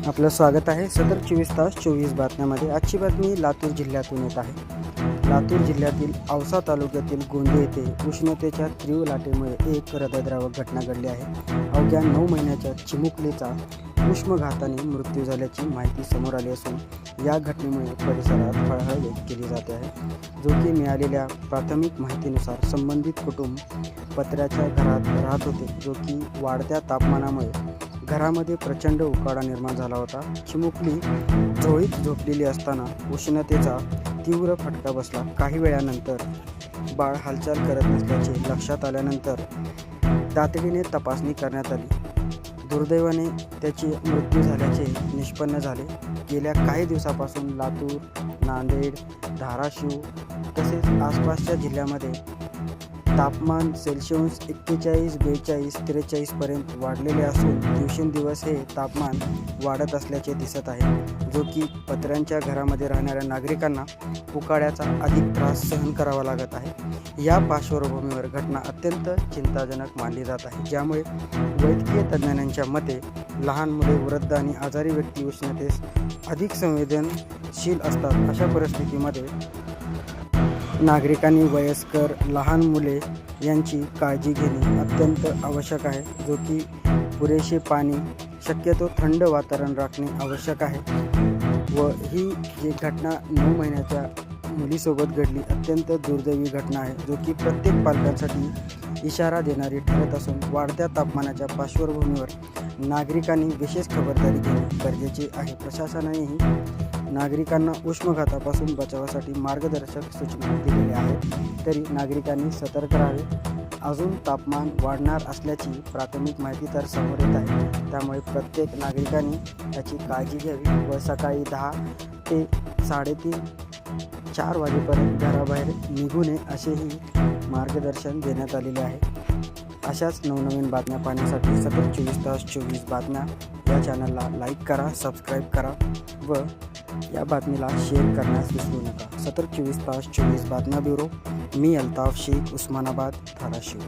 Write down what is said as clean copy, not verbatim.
आपलं स्वागत आहे सदर 24 बातम्यामध्ये। आजची बातमी लातूर जिल्ह्यातून येत आहे। लातूर जिल्ह्यातील औसा तालुक्यातील गोंदे येथे उष्णतेच्या तीव्र लाटेमुळे एक हृदयद्रावक घटना घडली आहे। अवघ्या 9 महिन्याच्या चिमुकलीचा उष्माघाताने मृत्यू झाल्याची माहिती समोर आली असून या घटनेमुळे परिसरात हळहळ व्यक्त केली जाते आहे। जो की मिळालेल्या प्राथमिक माहितीनुसार संबंधित कुटुंब पत्र्याच्या घरात राहत होते, जो की वाढत्या तापमानामुळे घरामध्ये प्रचंड उकाडा निर्माण झाला होता। चिमुकली झोळीत झोपलेली असताना उष्णतेचा तीव्र फटका बसला। काही वेळानंतर बाळ हालचाल करत नसल्याचे लक्षात आल्यानंतर तातडीने तपासणी करण्यात आली। दुर्दैवाने त्याची मृत्यू झाल्याचे निष्पन्न झाले। गेल्या काही दिवसापासून लातूर, नांदेड, धाराशिव तसेच आसपासच्या जिल्ह्यामध्ये तापमान सेल्सिअस 41, 42, 43 पर्यंत वाढलेले असून दिवसेंदिवस हे तापमान वाढत असल्याचे दिसत आहे, जो की पत्र्यांच्या घरामध्ये राहणाऱ्या नागरिकांना उकाड्याचा अधिक त्रास सहन करावा लागत आहे। या पार्श्वभूमीवर घटना अत्यंत चिंताजनक मानली जात आहे, ज्यामुळे वैद्यकीय तज्ज्ञांच्या मते लहान मुले, वृद्ध आणि आजारी व्यक्ती उष्णतेस अधिक संवेदनशील असतात। अशा परिस्थितीमध्ये नागरिकांनी वयस्कर, लहान मुले यांची काळजी घेणे अत्यंत आवश्यक आहे, जो की पुरेसे पाणी, शक्यतो थंड वातावरण राखणे आवश्यक आहे। व ही जी घटना 9 महिन्याच्या मुलीसोबत घडली अत्यंत दुर्दैवी घटना आहे, जो की प्रत्येक पालकांसाठी इशारा देणारी ठरत असून वाढत्या तापमानाच्या पार्श्वभूमीवर नागरिकांनी विशेष खबरदारी घेणे गरजेचे आहे। प्रशासनानेही नागरिकांना उष्माघातापासून बचावासाठी मार्गदर्शक सूचना दिलेल्या आहेत, तरी नागरिकांनी सतर्क राहावे। अजून तापमान वाढणार असल्याची प्राथमिक माहिती तर समोर येत आहे, त्यामुळे प्रत्येक नागरिकांनी याची काळजी घ्यावी व सकाळी 10 ते 3:30 4 वाजेपर्यंत घराबाहेर निघू नये असेही मार्गदर्शन देण्यात आलेले आहे। अशाच नवनवीन बातम्या पाहण्यासाठी सतत 24 बातम्या या चॅनलला लाईक करा, सबस्क्राईब करा व या बातमीला शेअर करण्यास विसरू नका। सतत 24 बातम्या ब्युरो, मी अल्ताफ शेख, उस्मानाबाद, धाराशिव।